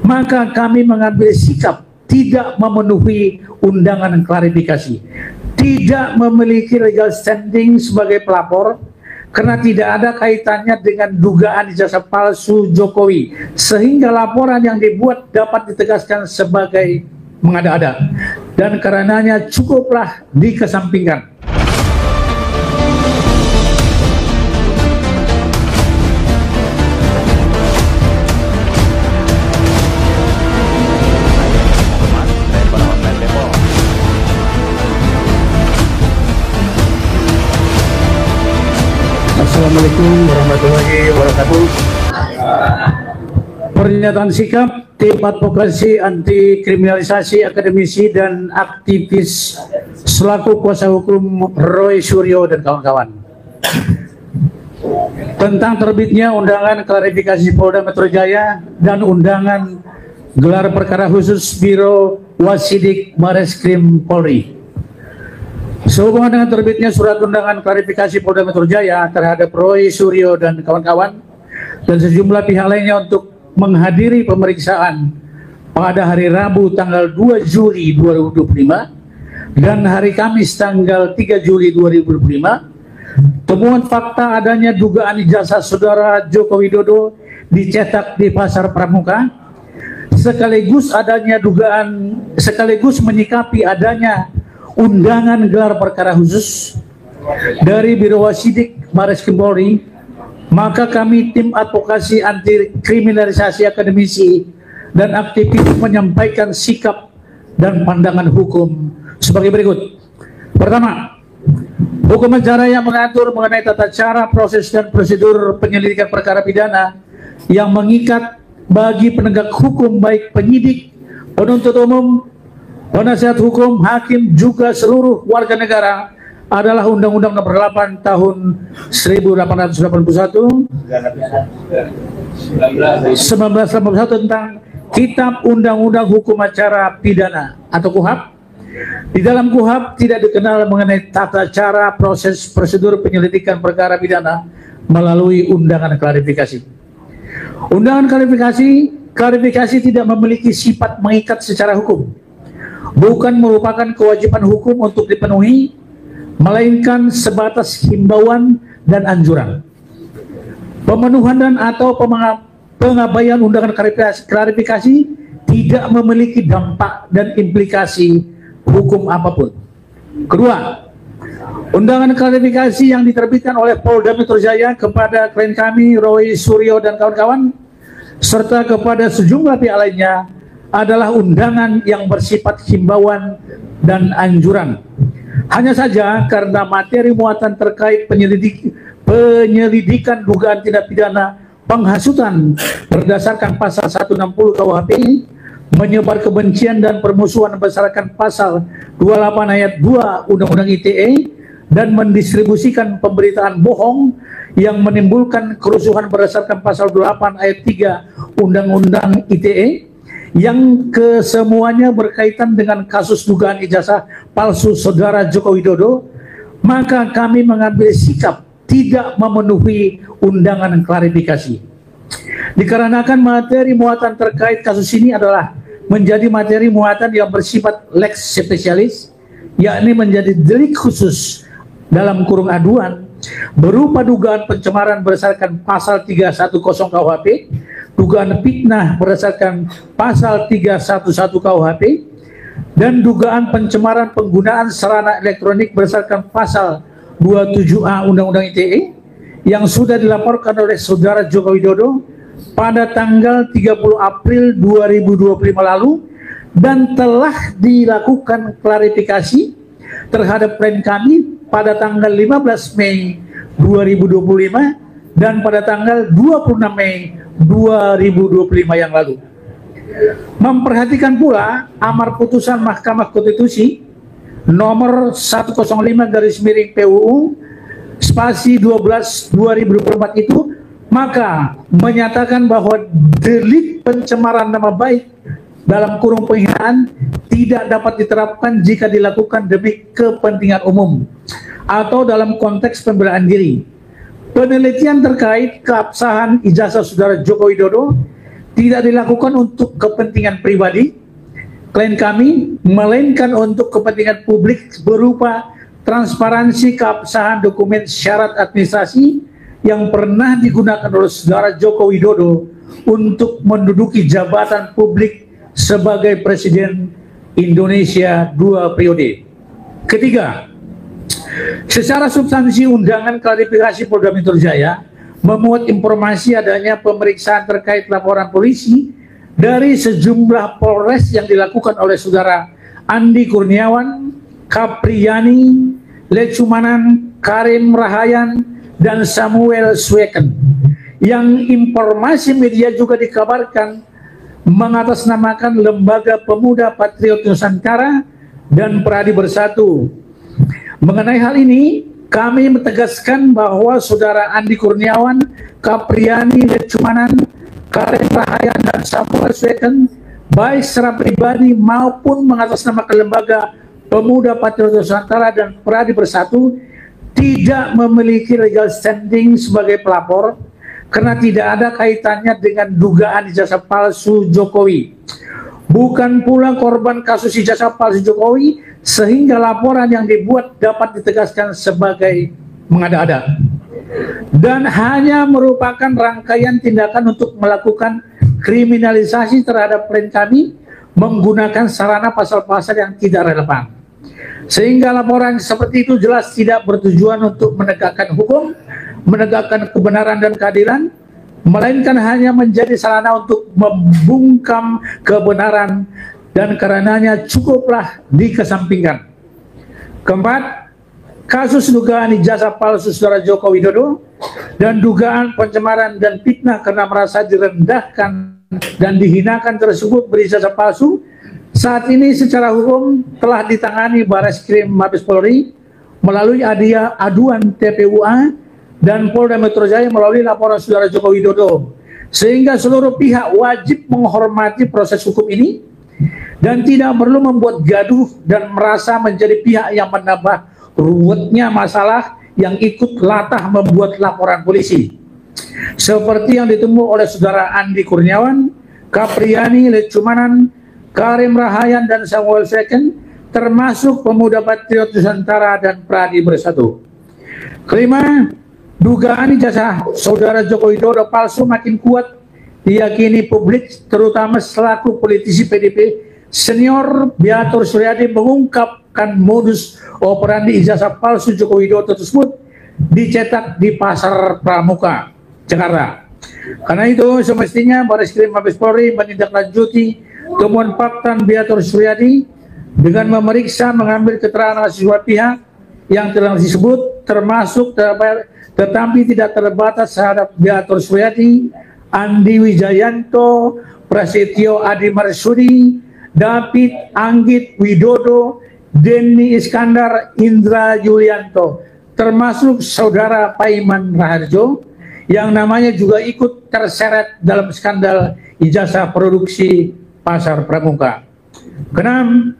maka kami mengambil sikap tidak memenuhi undangan klarifikasi, tidak memiliki legal standing sebagai pelapor karena tidak ada kaitannya dengan dugaan ijazah palsu Jokowi, sehingga laporan yang dibuat dapat ditegaskan sebagai mengada-ada, dan karenanya cukuplah dikesampingkan. Assalamualaikum warahmatullahi wabarakatuh. Pernyataan sikap tim advokasi anti kriminalisasi akademisi dan aktivis selaku kuasa hukum Roy Suryo dan kawan-kawan tentang terbitnya undangan klarifikasi Polda Metro Jaya dan undangan gelar perkara khusus Biro Wasidik Bareskrim Polri. Sehubungan dengan terbitnya surat undangan klarifikasi Polda Metro Jaya terhadap Roy Suryo dan kawan-kawan dan sejumlah pihak lainnya untuk menghadiri pemeriksaan pada hari Rabu tanggal 2 Juli 2025 dan hari Kamis tanggal 3 Juli 2025, temuan fakta adanya dugaan ijazah saudara Joko Widodo dicetak di Pasar Pramuka, sekaligus menyikapi adanya undangan gelar perkara khusus dari Biro Wasidik Bareskrim Polri, maka kami tim advokasi anti kriminalisasi akademisi dan aktivis menyampaikan sikap dan pandangan hukum sebagai berikut. Pertama, hukum acara yang mengatur mengenai tata cara, proses dan prosedur penyelidikan perkara pidana yang mengikat bagi penegak hukum baik penyidik, penuntut umum, penasihat hukum, hakim, juga seluruh warga negara adalah Undang-Undang Nomor 8 Tahun 1981 tentang Kitab Undang-Undang Hukum Acara Pidana atau KUHAP. Di dalam KUHAP tidak dikenal mengenai tata cara, proses, prosedur penyelidikan perkara pidana melalui undangan klarifikasi. Undangan klarifikasi tidak memiliki sifat mengikat secara hukum, bukan merupakan kewajiban hukum untuk dipenuhi, melainkan sebatas himbauan dan anjuran. Pemenuhan dan atau pengabaian undangan klarifikasi tidak memiliki dampak dan implikasi hukum apapun. Kedua, undangan klarifikasi yang diterbitkan oleh Polda Metro Jaya kepada klien kami Roy Suryo dan kawan-kawan serta kepada sejumlah pihak lainnya adalah undangan yang bersifat himbauan dan anjuran. Hanya saja karena materi muatan terkait penyelidikan dugaan tindak pidana penghasutan berdasarkan pasal 160 KUHP, menyebar kebencian dan permusuhan berdasarkan pasal 28 ayat 2 Undang-Undang ITE, dan mendistribusikan pemberitaan bohong yang menimbulkan kerusuhan berdasarkan pasal 28 ayat 3 Undang-Undang ITE, yang kesemuanya berkaitan dengan kasus dugaan ijazah palsu saudara Joko Widodo, maka kami mengambil sikap tidak memenuhi undangan klarifikasi. Dikarenakan materi muatan terkait kasus ini adalah menjadi materi muatan yang bersifat lex specialis, yakni menjadi delik khusus dalam kurung aduan berupa dugaan pencemaran berdasarkan pasal 310 KUHP, dugaan fitnah berdasarkan pasal 311 KUHP, dan dugaan pencemaran penggunaan sarana elektronik berdasarkan pasal 27A Undang-Undang ITE yang sudah dilaporkan oleh saudara Joko Widodo pada tanggal 30 April 2025 lalu, dan telah dilakukan klarifikasi terhadap klien kami pada tanggal 15 Mei 2025 dan pada tanggal 26 Mei 2025 yang lalu. Memperhatikan pula amar putusan Mahkamah Konstitusi nomor 105/PUU spasi 12/2024 itu, maka menyatakan bahwa delik pencemaran nama baik dalam kurung penghinaan tidak dapat diterapkan jika dilakukan demi kepentingan umum atau dalam konteks pembelaan diri. Penelitian terkait keabsahan ijazah saudara Joko Widodo tidak dilakukan untuk kepentingan pribadi klien kami, melainkan untuk kepentingan publik berupa transparansi keabsahan dokumen syarat administrasi yang pernah digunakan oleh saudara Joko Widodo untuk menduduki jabatan publik sebagai Presiden Indonesia 2 periode. Ketiga, secara substansi undangan klarifikasi Polda Metro Jaya memuat informasi adanya pemeriksaan terkait laporan polisi dari sejumlah Polres yang dilakukan oleh saudara Andi Kurniawan, Kapriani, Lecumanan, Karim Rahayan, dan Samuel Sweken, yang informasi media juga dikabarkan mengatasnamakan Lembaga Pemuda Patriot Nusantara dan Pradi Bersatu. Mengenai hal ini, kami menegaskan bahwa saudara Andi Kurniawan, Kapriani, Lecumanan, Karim Rahayan, dan Samuel Sweken baik secara pribadi maupun mengatasnamakan Lembaga Pemuda Patriot Nusantara dan Pradi Bersatu tidak memiliki legal standing sebagai pelapor karena tidak ada kaitannya dengan dugaan ijazah palsu Jokowi. Bukan pula korban kasus ijazah palsu Jokowi, sehingga laporan yang dibuat dapat ditegaskan sebagai mengada-ada dan hanya merupakan rangkaian tindakan untuk melakukan kriminalisasi terhadap klien kami menggunakan sarana pasal-pasal yang tidak relevan, sehingga laporan seperti itu jelas tidak bertujuan untuk menegakkan hukum, menegakkan kebenaran dan keadilan, melainkan hanya menjadi sarana untuk membungkam kebenaran dan karenanya cukuplah dikesampingkan. Keempat, kasus dugaan ijazah palsu saudara Joko Widodo dan dugaan pencemaran dan fitnah karena merasa direndahkan dan dihinakan tersebut berijazah palsu saat ini secara hukum telah ditangani Barreskrim Mabes Polri melalui aduan TPUA dan Polda Metro Jaya melalui laporan saudara Joko Widodo, sehingga seluruh pihak wajib menghormati proses hukum ini dan tidak perlu membuat gaduh dan merasa menjadi pihak yang menambah ruwetnya masalah yang ikut latah membuat laporan polisi seperti yang ditemui oleh saudara Andi Kurniawan, Kapriani, Lecumanan, Karim Rahayan, dan Samuel Sweken, termasuk Pemuda Patriot Nusantara dan Pradi Bersatu. Kelima, dugaan ijazah saudara Joko Widodo palsu makin kuat diyakini publik, terutama selaku politisi PDP senior Biatur Suryadi mengungkapkan modus operandi ijazah palsu Joko Widodo tersebut dicetak di Pasar Pramuka, Jakarta. Karena itu semestinya Barreskrim Mabes Polri menindaklanjuti temuan fakta Biatur Suryadi dengan memeriksa, mengambil keterangan sejumlah pihak yang telah disebut, termasuk tetapi tidak terbatas terhadap Biatur Suryadi, Andi Wijayanto, Prasetyo Adi Marsudi, David Anggit Widodo, Denny Iskandar, Indra Yulianto, termasuk saudara Paiman Raharjo yang namanya juga ikut terseret dalam skandal ijazah produksi Pasar Pramuka. Keenam,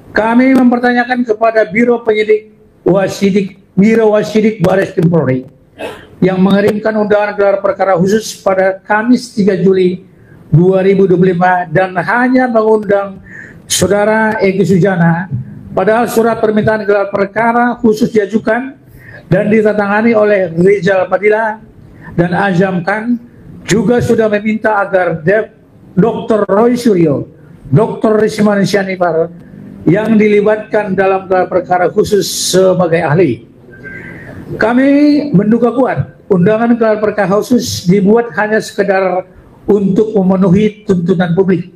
kami mempertanyakan kepada Biro Wasidik Barreskrim Polri yang mengirimkan undangan gelar perkara khusus pada Kamis 3 Juli 2025 dan hanya mengundang saudara Egy Sujana, padahal surat permintaan gelar perkara khusus diajukan dan ditandatangani oleh Rizal Padilla dan Azam Khan, juga sudah meminta agar Dr. Roy Suryo, Dr. Risman Syanipar yang dilibatkan dalam gelar perkara khusus sebagai ahli. Kami menduga kuat undangan gelar perkara khusus dibuat hanya sekedar untuk memenuhi tuntutan publik,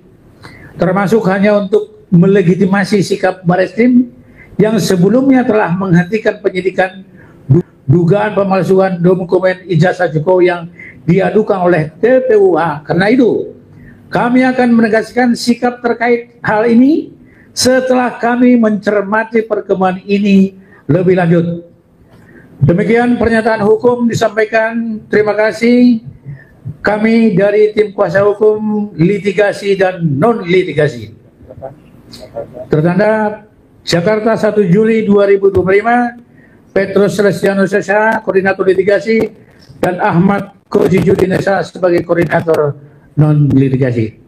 termasuk hanya untuk melegitimasi sikap Barreskrim yang sebelumnya telah menghentikan penyidikan dugaan pemalsuan dokumen ijazah Jokowi yang diadukan oleh TPUA. Karena itu, kami akan menegaskan sikap terkait hal ini setelah kami mencermati perkembangan ini lebih lanjut. Demikian pernyataan hukum disampaikan. Terima kasih. Kami dari tim kuasa hukum litigasi dan non-litigasi. Tertanda Jakarta 1 Juli 2025, Petrus Celestiano Sesa, Koordinator Litigasi, dan Ahmad Koji Judinesa sebagai Koordinator non litigasi.